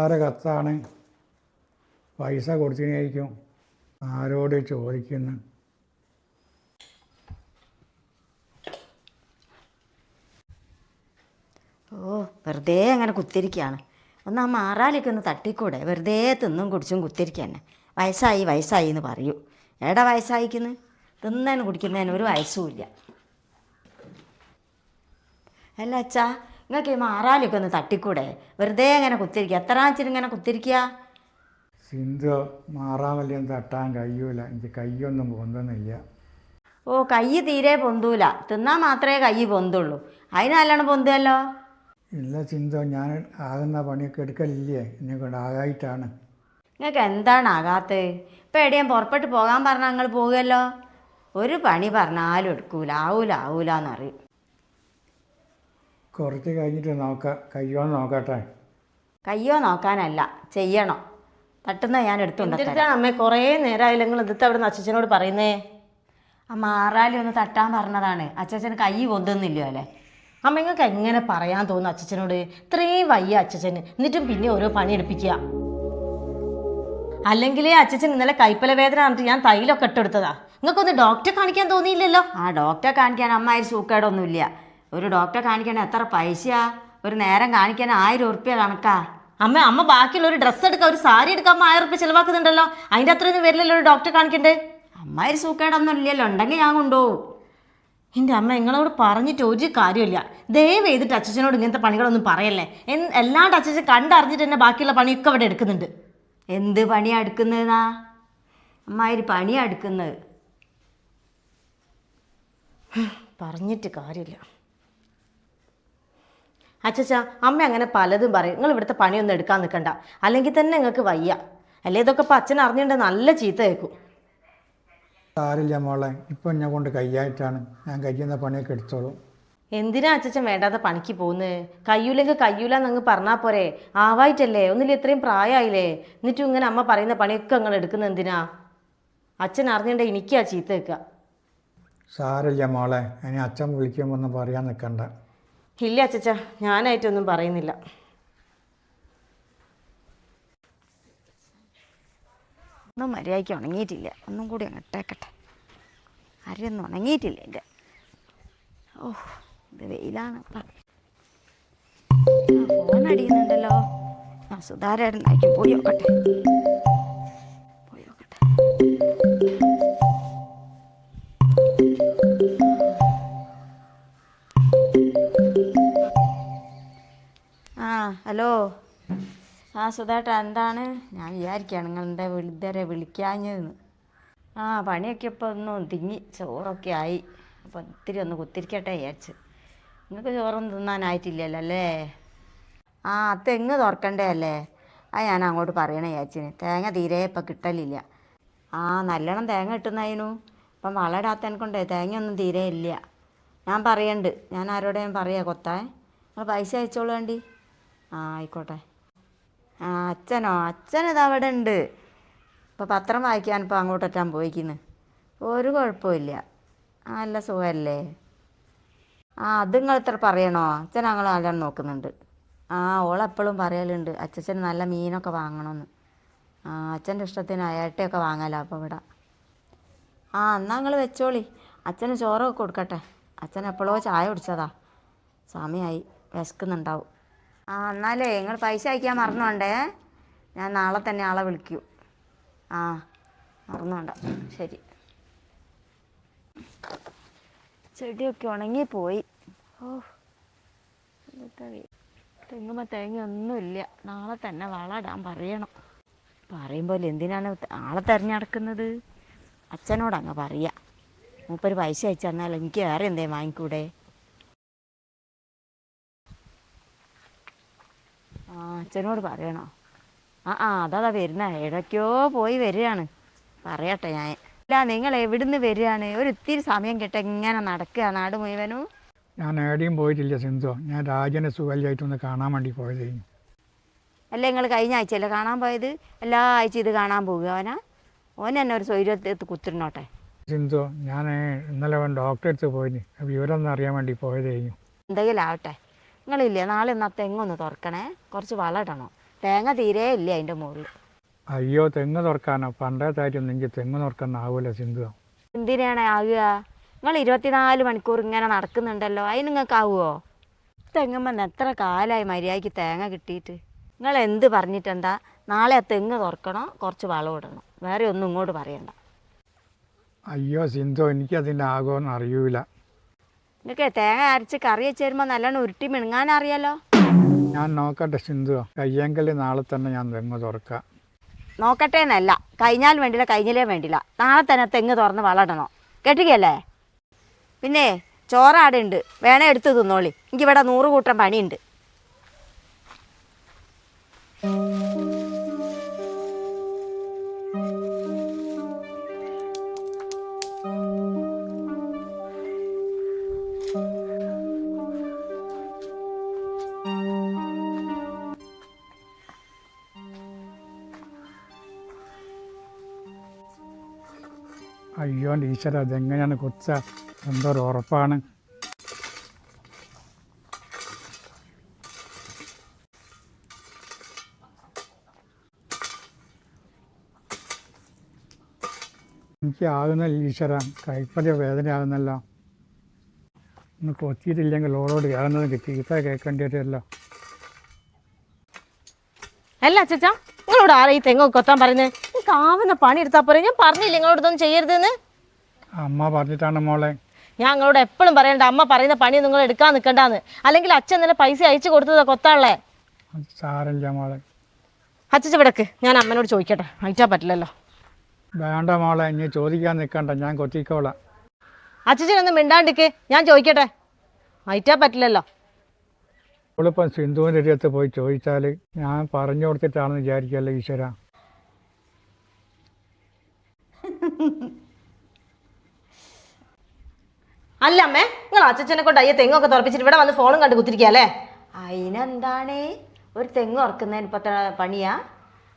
സുധാര കത്താണ്. പൈസ കൊടുത്തിനായിരിക്കും. ആരോട് ചോദിക്കുന്നു? ഓ വെറുതെ അങ്ങനെ കുത്തിരിക്കുകയാണ്. ഒന്ന് ആ മാറാലേക്ക് ഒന്ന് തട്ടിക്കൂടെ? വെറുതെ തിന്നും കുടിച്ചും കുത്തിരിക്കുക തന്നെ. വയസ്സായി വയസ്സായി എന്ന് പറയൂ. എവിടെ വയസ്സായിക്കുന്നു? തിന്നതിന് കുടിക്കുന്നതിന് ഒരു വയസ്സുമില്ല. അല്ല അച്ഛാ, നിങ്ങൾക്ക് ഈ മാറാലേക്ക് ഒന്ന് തട്ടിക്കൂടെ? വെറുതെ അങ്ങനെ കുത്തിരിക്കുക. എത്ര ആച്ചിട്ട് ഇങ്ങനെ കുത്തിരിക്കുക? സിന്ധു, മാറാമല്യം തട്ടാൻ കഴിയൂല. എനിക്ക് കയ്യൊന്നും പൊന്തുന്നില്ല. ഓ കൈ തീരെ പൊന്തൂല. തിന്നാൽ മാത്രമേ കൈ പൊന്തുള്ളൂ. അതിന് നല്ലോണം പൊന്തുമല്ലോ. ഇല്ല സിന്ധു, ഞാൻ ആകുന്ന പണിയൊക്കെ എടുക്കലില്ലേ, എന്നെ കൊണ്ട് ആകായിട്ടാണ്. നിങ്ങൾക്ക് എന്താണ് ആകാത്തത്? ഇപ്പം എവിടെയും പുറപ്പെട്ട് പോകാൻ പറഞ്ഞാൽ നിങ്ങൾ പോകുമല്ലോ. ഒരു പണി പറഞ്ഞാലും എടുക്കൂല. ആവൂല എന്നറിയും. കുറച്ച് കഴിഞ്ഞിട്ട് നോക്കാം, കയ്യോന്ന് നോക്കട്ടെ. കയ്യോ നോക്കാനല്ല, ചെയ്യണം. തട്ടുന്ന ഞാൻ എടുത്തുണ്ടാക്കാം. അമ്മ കുറേ നേരമായില്ല നിങ്ങൾ ഇതിട്ട് അവിടെ നിന്ന് അച്ഛനോട് പറയുന്നേ. ആ മാറാലി ഒന്ന് തട്ടാൻ പറഞ്ഞതാണ്. അച്ഛന് കൈ പൊന്തുന്നില്ലോ അല്ലേ? അമ്മ നിങ്ങൾക്ക് എങ്ങനെ പറയാൻ തോന്നുന്നു അച്ഛനോട്? ഇത്രയും വയ്യ അച്ഛന്, എന്നിട്ടും പിന്നെ ഓരോ പണി എടുപ്പിക്കുക. അല്ലെങ്കിലേ അച്ഛൻ ഇന്നലെ കൈപ്പല വേദന പറഞ്ഞിട്ട് ഞാൻ തൈലൊക്കെ ഇട്ടെടുത്തതാ. നിങ്ങൾക്കൊന്ന് ഡോക്ടറെ കാണിക്കാൻ തോന്നിയില്ലല്ലോ? ആ ഡോക്ടറെ കാണിക്കാൻ അമ്മാതിരി സൂക്കേടൊന്നുമില്ല. ഒരു ഡോക്ടറെ കാണിക്കാൻ എത്ര പൈസയാ? ഒരു നേരം കാണിക്കാൻ 1000 ഉറുപ്പ്യ കണക്കാ. അമ്മ ബാക്കിയുള്ള ഒരു ഡ്രസ്സ് എടുക്കാൻ, ഒരു സാരി എടുക്കാൻ 1000 ഉറുപ്പ്യ ചിലവാക്കുന്നുണ്ടല്ലോ. അതിൻ്റെ അത്രയൊന്നും വരില്ലല്ലോ ഒരു ഡോക്ടറെ കാണിക്കണ്ടേ? അമ്മാതിരി സൂക്കേടൊന്നും ഇല്ലല്ലോ. ഉണ്ടെങ്കിൽ ഞാൻ കൊണ്ടുപോകും. എൻ്റെ അമ്മ നിങ്ങളോട് പറഞ്ഞിട്ട് ഒരു കാര്യമില്ല. ദയവ് ചെയ്തിട്ട് അച്ഛനോട് ഇങ്ങനത്തെ പണികളൊന്നും പറയല്ലേ. എല്ലാണ്ട് അച്ഛൻ കണ്ടറിഞ്ഞിട്ട് തന്നെ ബാക്കിയുള്ള പണിയൊക്കെ അവിടെ എടുക്കുന്നുണ്ട്. എന്ത് പണിയാണ് എടുക്കുന്നതെന്നാ? അമ്മാതിരി പണിയാണ് എടുക്കുന്നത്. പറഞ്ഞിട്ട് കാര്യമില്ല. അച്ഛച്ച, അമ്മ അങ്ങനെ പലതും പറയും. നിങ്ങൾ ഇവിടുത്തെ പണിയൊന്നും എടുക്കാൻ നിൽക്കണ്ട. അല്ലെങ്കിൽ തന്നെ നിങ്ങൾക്ക് വയ്യ. അല്ലേ ഇതൊക്കെ ഇപ്പം അച്ഛൻ അറിഞ്ഞിട്ട് നല്ല ചീത്ത കേൾക്കും. സാരില്ല മോളെ, ഇപ്പം എന്നെ കൊണ്ട് കയ്യായിട്ടാണ്. ഞാൻ കഴിയുന്ന പണിയൊക്കെ എടുത്തോളൂ. എന്തിനാ അച്ഛൻ വേണ്ടാത്ത പണിക്ക് പോകുന്നത്? കയ്യൂലെങ്കിൽ കയ്യൂലെന്നങ്ങ് പറഞ്ഞാൽ പോരെ? ആവായിട്ടല്ലേ? ഒന്നില്ല ഇത്രയും പ്രായമായില്ലേ? എന്നിട്ടും ഇങ്ങനെ അമ്മ പറയുന്ന പണിയൊക്കെ നിങ്ങൾ എടുക്കുന്നത് എന്തിനാ? അച്ഛൻ അറിഞ്ഞിട്ടുണ്ടെങ്കിൽ എനിക്കാ ചീത്ത കേൾക്കുക. സാരില്ല മോളെ, ഇനി അച്ഛൻ വിളിക്കുമ്പോൾ ഒന്നും പറയാൻ നിൽക്കണ്ട. ഇല്ല അച്ഛച്ച, ഞാനായിട്ടൊന്നും പറയുന്നില്ല. ഒന്നും മര്യാദയ്ക്ക് ഉണങ്ങിയിട്ടില്ല. ഒന്നും കൂടി അങ്ങോട്ടേക്കട്ടെ. അരയൊന്നും ഉണങ്ങിയിട്ടില്ല എൻ്റെ. ഓ ഇത് വെയിലാണ്. ഫോൺ അടിയുന്നുണ്ടല്ലോ. ആ സുധാരേട്ടനായിരിക്കും. പോയി നോക്കട്ടെ. ആ ഹലോ. ആ സുധാട്ട, എന്താണ്? ഞാൻ വിചാരിക്കുകയാണ് നിങ്ങൾ എന്താ ഇതുവരെ വിളിക്കാഞ്ഞതെന്ന്. ആ പണിയൊക്കെ ഇപ്പോൾ ഒന്നും തിങ്ങി, ചോറൊക്കെ ആയി. അപ്പോൾ ഇത്തിരി ഒന്ന് കുത്തിരിക്കട്ടെ വിചാരിച്ച്. നിങ്ങൾക്ക് ചോറൊന്നും തിന്നാനായിട്ടില്ലല്ലോ അല്ലേ? ആ തെങ്ങ് തുറക്കണ്ടേ അല്ലേ? അത് ഞാൻ അങ്ങോട്ട് പറയണേ വിചാരിച്ചിന്. തേങ്ങ തീരെ ഇപ്പം കിട്ടലില്ല. ആ നല്ലോണം തേങ്ങ കിട്ടുന്നതിനു ഇപ്പം വളമിടാത്തതിനെ കൊണ്ടേ തേങ്ങയൊന്നും തീരെ ഇല്ല. ഞാൻ പറയുന്നുണ്ട്. ഞാൻ ആരോടെയും പറയാം കൊത്താൻ. നിങ്ങൾ പൈസ അയച്ചോളൂ വേണ്ടി. ആ ആയിക്കോട്ടെ. ആ അച്ഛനിത് അവിടെ ഉണ്ട്. ഇപ്പോൾ പത്രം വായിക്കാൻ ഇപ്പോൾ അങ്ങോട്ടേറ്റാൻ പോയിക്കുന്നു. ഒരു കുഴപ്പമില്ല. ആ നല്ല സുഖമല്ലേ? ആ അത് നിങ്ങൾ ഇത്ര പറയണോ? അച്ഛൻ ഞങ്ങൾ നല്ലോണം നോക്കുന്നുണ്ട്. ആ ഓളെപ്പോഴും പറയലുണ്ട് അച്ഛന് നല്ല മീനൊക്കെ വാങ്ങണമെന്ന്. ആ അച്ഛൻ്റെ ഇഷ്ടത്തിന് ഏട്ടയൊക്കെ വാങ്ങാലോ അപ്പോൾ ഇവിടെ. ആ എന്നാൽ നിങ്ങൾ വെച്ചോളി. അച്ഛന് ചോറൊക്കെ കൊടുക്കട്ടെ. അച്ഛൻ എപ്പോഴോ ചായ കുടിച്ചതാ. സമയമായി, വിശക്കുന്നുണ്ടാവും. ആ എന്നാലേ നിങ്ങൾ പൈസ അയക്കാൻ മറന്നുകൊണ്ടേ. ഞാൻ നാളെ തന്നെ ആളെ വിളിക്കൂ. ആ മറന്നുകൊണ്ട. ശരി. ചെടിയൊക്കെ ഉണങ്ങിപ്പോയി. ഓ തെങ്ങുമ്പോൾ തേങ്ങയൊന്നുമില്ല. നാളെ തന്നെ വളമിടാൻ പറയണം. പറയുമ്പോൾ എന്തിനാണ് ആളെ തിരഞ്ഞെടുക്കുന്നത്? അച്ഛനോടങ്ങ് പറയാം. മൂപ്പര് പൈസ അയച്ചു തന്നാൽ എനിക്ക് വേറെ എന്തേലും വാങ്ങിക്കൂടെ? ആ അച്ഛനോട് പറയണോ? അതാ വരുന്ന. എവിടേക്കോ പോയി വരികയാണ്. പറയട്ടെ ഞാൻ. അല്ല നിങ്ങൾ എവിടുന്ന് വരികയാണ്? ഒരു ഇത്തിരി സമയം കിട്ട ഇങ്ങനെ നടക്കുക നാട് മുഴുവനും. ഞാൻ എവിടെയും പോയിട്ടില്ല സിന്ധു. ഞാൻ രാജനെ സുഖമായിട്ടൊന്ന് കാണാൻ വേണ്ടി പോയതേ. അല്ല നിങ്ങൾ കഴിഞ്ഞ ആഴ്ചയല്ലേ കാണാൻ പോയത്? എല്ലാ ആഴ്ച ഇത് കാണാൻ പോകുക ഓൻ എന്നെ ഒരു സ്വൈര്യത്ത് കുത്തിരുന്നോട്ടെ. സിന്ധു, ഞാൻ ഇന്നലെ ഡോക്ടറെ അടുത്ത് പോയിന്. വിവരം ഒന്ന് അറിയാൻ വേണ്ടി പോയതേ. എന്തെങ്കിലും ആവട്ടെ. നിങ്ങളില്ലേ നാളെ ഇന്നത്തെ തെങ്ങൊന്ന് തുറക്കണേ. കുറച്ച് വളം ഇടണം. തേങ്ങ തീരെ ഇല്ല അതിൻ്റെ മുകളിൽ. അയ്യോ തെങ്ങ് തുറക്കാനോ പണ്ടേത്തായിട്ടും എനിക്ക് തെങ്ങ് തുറക്കാനാവൂല സിന്ധു. എന്തിനാണ് ആകുക? നിങ്ങൾ 24 മണിക്കൂർ ഇങ്ങനെ നടക്കുന്നുണ്ടല്ലോ, അതിന് നിങ്ങൾക്ക് ആവുമോ? തെങ്ങുമ്പോൾ എത്ര കാലമായി മര്യാദയ്ക്ക് തേങ്ങ കിട്ടിയിട്ട്. നിങ്ങൾ എന്ത് പറഞ്ഞിട്ടെന്താ? നാളെ തെങ്ങ് തുറക്കണോ, കുറച്ച് വളം ഇടണം, വേറെ ഒന്നും ഇങ്ങോട്ട് പറയണ്ട. അയ്യോ സിന്ധു എനിക്കതിൻ്റെ ആകുമെന്ന് അറിയൂല. നിങ്ങൾക്ക് തേങ്ങ അരച്ച് കറി വെച്ച് തരുമ്പോൾ നല്ലോണം ഉരുട്ടി മിണുങ്ങാൻ അറിയാലോ. ഞാൻ നോക്കട്ടെ സിന്ധു, കയ്യെങ്കിൽ നാളെ തന്നെ ഞാൻ തെങ്ങ് തുറക്കാം. നോക്കട്ടെ എന്നല്ല, കഴിഞ്ഞാലും വേണ്ടില്ല കഴിഞ്ഞില്ലേ വേണ്ടില്ല, നാളെ തന്നെ തെങ്ങ് തുറന്ന് വളമിടണം. കേട്ടിക്കല്ലേ? പിന്നെ ചോറാടെ ഉണ്ട്, വേണേ എടുത്ത് തിന്നോളി. എനിക്കിവിടെ 100 കൂട്ടം പണിയുണ്ട്. അയ്യോ ടീച്ചർ അതെങ്ങനെയാണ് കൊച്ച, എന്തോ ഒരു ഉറപ്പാണ്. എനിക്ക് ആകുന്നില്ല ഈശ്വര, കൈപ്പതിയ വേദനയാകുന്നല്ലോ. ഒന്ന് കൊത്തിയിട്ടില്ലെങ്കിൽ ഓളോട് ആകുന്നത് ചീത്ത കേൾക്കേണ്ടി വരുമല്ലോ. അല്ല അച്ഛാ, നിങ്ങളോട് ആരാ ഈ തെങ്ങ് കൊത്താൻ പറയുന്നത്? നിങ്ങൾക്ക് ആവുന്ന പണി എടുത്താൽ പോരെ. ഞാൻ പറഞ്ഞില്ല നിങ്ങളോടൊന്നും ചെയ്യരുതെന്ന്. അമ്മ പറഞ്ഞിട്ടാണ് മോളെ. ഞാൻ നിങ്ങളോട് എപ്പോഴും പറയണ്ട, അമ്മ പറയുന്ന പണി നിങ്ങൾ എടുക്കാൻ നിൽക്കണ്ടാന്ന്. അല്ലെങ്കിൽ അച്ഛൻ ഇന്നലെ പൈസ അയച്ചു കൊടുത്തതാ കൊത്താളെ. അത് സാരമില്ല മോളെ. അച്ഛൻ വിടക്ക്, ഞാൻ അമ്മനോട് ചോദിക്കട്ടെ. അയച്ചാൽ പറ്റില്ലല്ലോ. വേണ്ട മോളെ, ഇനി ചോദിക്കാൻ നിൽക്കണ്ട, ഞാൻ കൊത്തിക്കോളാം. അച്ഛനൊന്നും മിണ്ടാണ്ടിക്ക്, ഞാൻ ചോദിക്കട്ടെ. അയച്ചാൽ പറ്റില്ലല്ലോ. അവളിപ്പം സിന്ധുവിൻ്റെ അടുത്ത് പോയി ചോദിച്ചാൽ ഞാൻ പറഞ്ഞു കൊടുത്തിട്ടാണെന്ന് വിചാരിക്കല്ലോ ഈശ്വര. അല്ല അമ്മേ, നിങ്ങൾ അച്ഛനെ കൊണ്ട് അയ്യ തെങ്ങൊക്കെ തുറപ്പിച്ചിട്ട് ഇവിടെ വന്ന് ഫോണും കണ്ട് കുത്തിരിക്കല്ലേ? അതിനെന്താണ് ഒരു തെങ്ങ് ഉറക്കുന്നതിന് ഇപ്പം പണിയാ?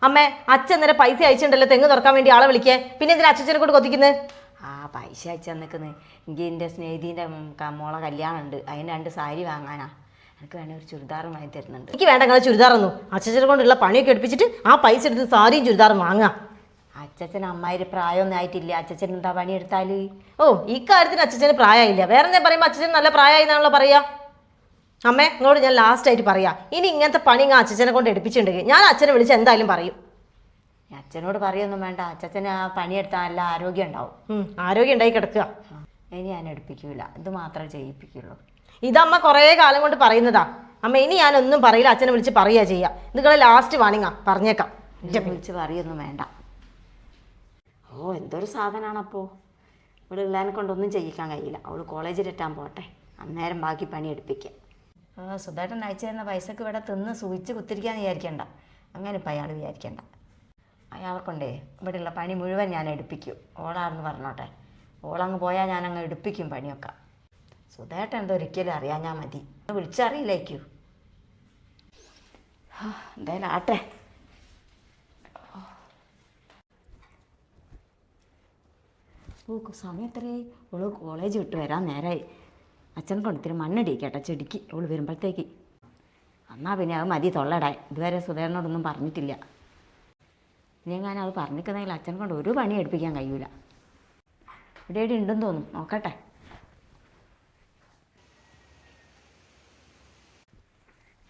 അമ്മേ, അച്ഛൻ നേരെ പൈസ അയച്ചിട്ടുണ്ടല്ലോ തെങ്ങ് തുറക്കാൻ വേണ്ടി ആളെ വിളിക്കേ. പിന്നെ എന്തിനാ അച്ഛനെ കൊണ്ട് കൊത്തിക്കുന്നത്? ആ പൈസ അയച്ചു തന്നിക്കുന്നത് എനിക്ക് എൻ്റെ സ്നേഹിതീൻ്റെ മോളെ കല്യാണം ഉണ്ട്, അതിന് 2 സാരി വാങ്ങാനാ. എനിക്ക് വേണേൽ ഒരു ചുരിദാറും വാങ്ങി തരുന്നുണ്ട്. എനിക്ക് വേണ്ട നിങ്ങളെ ചുരിദാറൊന്നും. അച്ഛനെ കൊണ്ടുള്ള പണിയൊക്കെ എടുപ്പിച്ചിട്ട് ആ പൈസ എടുത്ത് സാരിയും ചുരിദാറും വാങ്ങാം. അച്ഛൻ അമ്മായിര് പ്രായമൊന്നും ആയിട്ടില്ല, അച്ഛൻ എന്താ പണിയെടുത്താൽ? ഓ, ഈ കാര്യത്തിന് അച്ഛന് പ്രായമില്ല. വേറെ എന്താ പറയുമ്പോൾ അച്ഛൻ നല്ല പ്രായമായി എന്നാണല്ലോ പറയാ. അമ്മേ, നിങ്ങളോട് ഞാൻ ലാസ്റ്റ് ആയിട്ട് പറയാം, ഇനി ഇങ്ങനത്തെ പണി ഞാൻ അച്ഛനെ കൊണ്ട് എടുപ്പിച്ചിട്ടുണ്ടെങ്കിൽ ഞാൻ അച്ഛനെ വിളിച്ച് എന്തായാലും പറയും. അച്ഛനോട് പറയൊന്നും വേണ്ട, അച്ഛന് ആ പണിയെടുത്താൽ നല്ല ആരോഗ്യം ഉണ്ടാവും. ആരോഗ്യം ഉണ്ടായി കിടക്കുക. ഇനി ഞാൻ എടുപ്പിക്കൂല, ഇത് മാത്രമേ ചെയ്യിപ്പിക്കുള്ളൂ. ഇതമ്മ കുറേ കാലം കൊണ്ട് പറയുന്നതാ. അമ്മ ഇനി ഞാനൊന്നും പറയില്ല, അച്ഛനെ വിളിച്ച് പറയുക ചെയ്യാം. നിങ്ങളെ ലാസ്റ്റ് വാണിങ്ങാ പറഞ്ഞേക്കാം. വിളിച്ച് പറയൊന്നും വേണ്ട. ഓ എന്തൊരു സാധനമാണപ്പോൾ. ഇവിടെ ഉള്ളതിനെ കൊണ്ടൊന്നും ചെയ്യിക്കാൻ കഴിയില്ല. അവൾ കോളേജിലെത്താൻ പോട്ടെ, അന്നേരം ബാക്കി പണി എടുപ്പിക്കാം. സുധേട്ടൻ അയച്ചു തരുന്ന പൈസക്ക് ഇവിടെ തിന്ന് സൂചിച്ച് കുത്തിരിക്കാന്ന് വിചാരിക്കണ്ട. അങ്ങനെ ഇപ്പം അയാൾ വിചാരിക്കണ്ട. അയാളെ കൊണ്ടേ ഇവിടെയുള്ള പണി മുഴുവൻ ഞാൻ എടുപ്പിക്കും. ഓളാണെന്ന് പറഞ്ഞോട്ടെ, ഓളങ്ങ് പോയാൽ ഞാനങ്ങ് എടുപ്പിക്കും പണിയൊക്കെ. സുധേട്ടൻ എന്തോ ഒരിക്കലും അറിയാഞ്ഞാൽ മതി, വിളിച്ചറിയില്ലേക്കൂ. എന്തായാലും ആട്ടെ. സമയത്രേ ഓള് കോളേജ് വിട്ട് വരാൻ നേരമായി. അച്ഛൻ കൊണ്ടത്തിരി മണ്ണിടിക്കട്ടെ ചെടിക്ക് ഓള് വരുമ്പോഴത്തേക്ക്. എന്നാൽ പിന്നെ അത് മതി തൊള്ളടാൻ. ഇതുവരെ സുധേരനോടൊന്നും പറഞ്ഞിട്ടില്ല. ഇനി എങ്ങാനും അത് പറഞ്ഞിരിക്കുന്നെങ്കിൽ അച്ഛൻ കൊണ്ട് ഒരു പണി എടുപ്പിക്കാൻ കഴിയൂല. ഇവിടെ എവിടെ ഉണ്ടെന്ന് തോന്നും, നോക്കട്ടെ.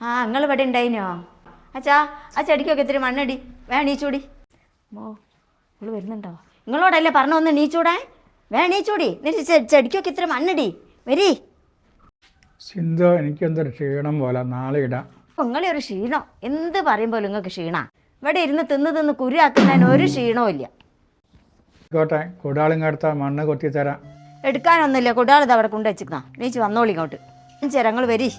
ആ നിങ്ങൾ ഇവിടെ ഉണ്ടായിനോ? അച്ഛാ ആ ചെടിക്കൊക്കെ ഇത്തിരി മണ്ണടി, നീച്ചൂടി. ഓ ഇവള് വരുന്നുണ്ടോ? നിങ്ങളോടല്ലേ പറഞ്ഞു ഒന്ന് നീച്ചൂടാ, നീച്ചൂടി. എന്നിട്ട് ചെടിക്കൊക്കെ ഇത്തിരി മണ്ണടി, വരി. സിന്ധു എനിക്കെന്തൊരു ക്ഷീണം പോലെ, നാളെ ഇടാം. അപ്പോൾ നിങ്ങളെ ഒരു ക്ഷീണം എന്ത് പറയുമ്പോൾ നിങ്ങൾക്ക് ക്ഷീണമാണ്. ഇവിടെ ഇരുന്ന് തിന്ന് കുരുവാക്കുന്നതിന് ഒരു ക്ഷീണവും ഇല്ല. ആയിക്കോട്ടെ, കുടാളിങ്ങടുത്ത മണ്ണ് കൊത്തിത്തരാം. എടുക്കാനൊന്നുമില്ല, കുടാളിത് അവിടെ കൊണ്ട് വെച്ചിരുന്നാ. നീച്ച് വന്നോളി ഇങ്ങോട്ട്. നിങ്ങൾ വരി.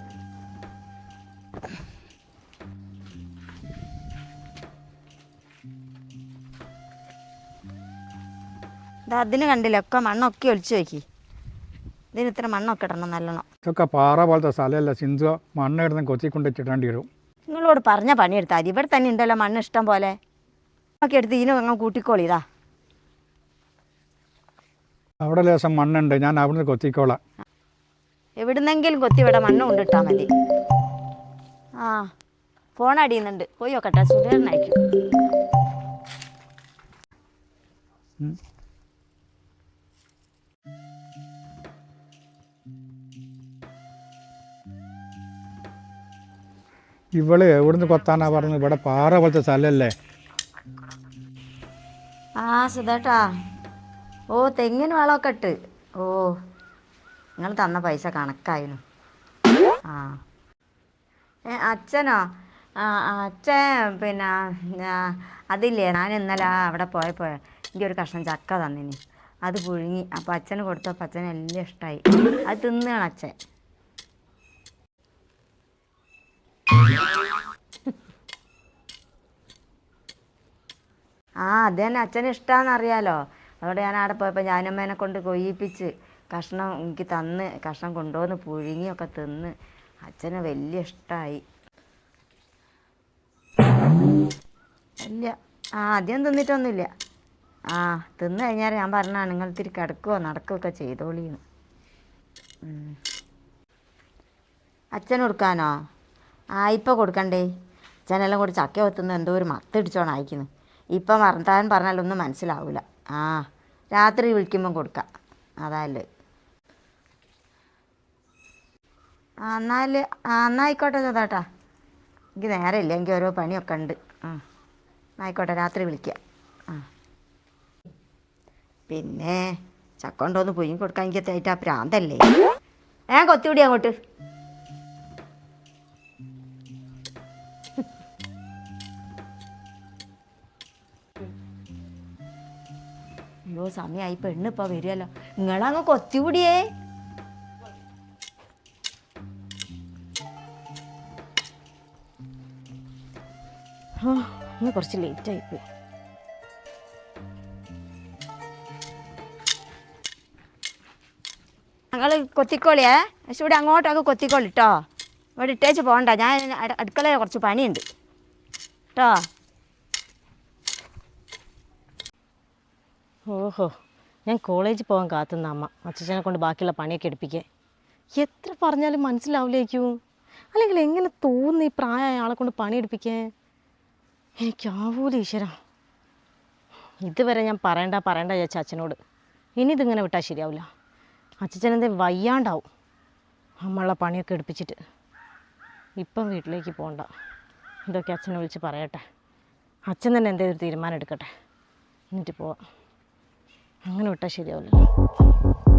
അതിന് കണ്ടില്ല, ഒക്കെ മണ്ണൊക്കെ ഒളിച്ചു വയ്ക്കി. ഇതിന് ഇത്ര മണ്ണൊക്കെ ഇടണം നല്ലോണം. ഇതൊക്കെ പാറ പോലത്തെ സ്ഥലമല്ല സിന്ധു, മണ്ണ് ഇടുന്ന കൊത്തിക്കൊണ്ട് ചിട്ടേണ്ടി വരും. നിങ്ങളോട് പറഞ്ഞ പണിയെടുത്താൽ മതി. ഇവിടെ തന്നെ ഉണ്ടല്ലോ മണ്ണ് ഇഷ്ടം പോലെ. ഒക്കെ എടുത്ത് ഇതിനും അങ്ങ് കൂട്ടിക്കോളി. ഇതാ അവിടെ ലേശം മണ്ണുണ്ട്, ഞാൻ അവിടുന്ന് കൊത്തിക്കോളാം. എവിടുന്നെങ്കിലും കൊത്തി ഇവിടെ മണ്ണ് കൊണ്ടിട്ടാൽ മതി. ആ ഫോൺ അടിയുന്നുണ്ട്, പോയി നോക്കട്ടെ. സുധീറിനായിരിക്കും. ഇവള് എവിടുന്ന് കൊത്താനാ പറഞ്ഞത്? ഇവിടെ പാറ പോലത്തെ സ്ഥലമല്ലേ? ആ സുധേട്ടാ, ഓ തെങ്ങിന് വളമൊക്കെ ഇട്ട്. ഓ നിങ്ങൾ തന്ന പൈസ കണക്കായിരുന്നു. ആ അച്ഛനോ? ആ അച്ഛൻ പിന്നെ അതില്ലേ, ഞാൻ ഇന്നലെ അവിടെ പോയപ്പോൾ എൻ്റെ ഒരു കഷ്ണം ചക്ക തന്നിനി, അത് പുഴുങ്ങി. അപ്പോൾ അച്ഛന് കൊടുത്തപ്പോൾ അച്ഛന് എല്ലാം ഇഷ്ടമായി. അത് തിന്നുകയാണ് അച്ഛൻ. ആ അത് തന്നെ, അച്ഛന് ഇഷ്ടമാണെന്നറിയാലോ. അതുകൊണ്ട് ഞാൻ അവിടെ പോയപ്പോൾ ഞാനമ്മേനെ കൊണ്ട് കൊയ്യിപ്പിച്ച് കഷ്ണം എനിക്ക് തന്ന്, കഷ്ണം കൊണ്ടുവന്ന് പുഴുങ്ങിയൊക്കെ തിന്ന് അച്ഛന് വലിയ ഇഷ്ടമായി. ഇല്ല, ആ ആദ്യം തിന്നിട്ടൊന്നുമില്ല. ആ തിന്നു കഴിഞ്ഞാൽ ഞാൻ പറഞ്ഞാണ് നിങ്ങൾ ഇത്തിരി കിടക്കുകയോ നടക്കുകയൊക്കെ ചെയ്തോളീന്ന്. അച്ഛന് കൊടുക്കാനോ? ആ ഇപ്പം കൊടുക്കണ്ടേ? അച്ഛനെല്ലാം കൂടി ചക്ക കൊത്തുന്ന എന്തോ ഒരു മത്തിടിച്ചോണം അയക്കുന്നു. ഇപ്പം വർത്താൻ പറഞ്ഞാലൊന്നും മനസ്സിലാവില്ല. ആ രാത്രി വിളിക്കുമ്പം കൊടുക്കാം, അതല്ലേ. എന്നായിക്കോട്ടെ ചേട്ടാ, എനിക്ക് നേരമില്ല, എനിക്ക് ഓരോ പണിയൊക്കെ ഉണ്ട്. ആയിക്കോട്ടെ, രാത്രി വിളിക്കാം. ആ പിന്നെ ചക്ക കൊണ്ടോന്ന് പൊയ്യും കൊടുക്കാൻ എനിക്ക് തേറ്റാ പ്രാന്തല്ലേ. കൊത്തിവിടി അങ്ങോട്ട്. അയ്യോ സമയമായി, പെണ്ണിപ്പോൾ വരുമല്ലോ. നിങ്ങളങ്ങ് കൊത്തിവിടിയേ. ഇന്ന് കുറച്ച് ലേറ്റായിപ്പോയി. ഞങ്ങൾ കൊത്തിക്കോളിയേ, പക്ഷെ ഇവിടെ അങ്ങോട്ടൊക്കെ കൊത്തിക്കോളിട്ടോ. ഇവിടെ ഇട്ടേച്ച് പോകണ്ട, ഞാൻ അടുക്കളയിൽ കുറച്ച് പണിയുണ്ട് കേട്ടോ. ഓഹോ, ഞാൻ കോളേജിൽ പോകാൻ കാത്തുന്ന അമ്മ അച്ഛനെ കൊണ്ട് ബാക്കിയുള്ള പണിയൊക്കെ എടുപ്പിക്കേ. എത്ര പറഞ്ഞാലും മനസ്സിലാവില്ലേക്കൂ. അല്ലെങ്കിൽ എങ്ങനെ തോന്നി ഈ പ്രായമായ ആളെ കൊണ്ട് പണിയെടുപ്പിക്കാൻ? എനിക്കാവൂല ഈശ്വര. ഇതുവരെ ഞാൻ പറയണ്ട ചോദിച്ച അച്ഛനോട്. ഇനി ഇതിങ്ങനെ വിട്ടാൽ ശരിയാവില്ല. അച്ഛനെന്തേ വയ്യാണ്ടാവും നമ്മളുടെ പണിയൊക്കെ എടുപ്പിച്ചിട്ട്. ഇപ്പം വീട്ടിലേക്ക് പോകണ്ട, ഇതൊക്കെ അച്ഛനെ വിളിച്ച് പറയട്ടെ. അച്ഛൻ തന്നെ എന്തെങ്കിലും ഒരു തീരുമാനം എടുക്കട്ടെ, എന്നിട്ട് പോവാം. അങ്ങനെ വിട്ടാൽ ശരിയാവില്ലല്ലോ.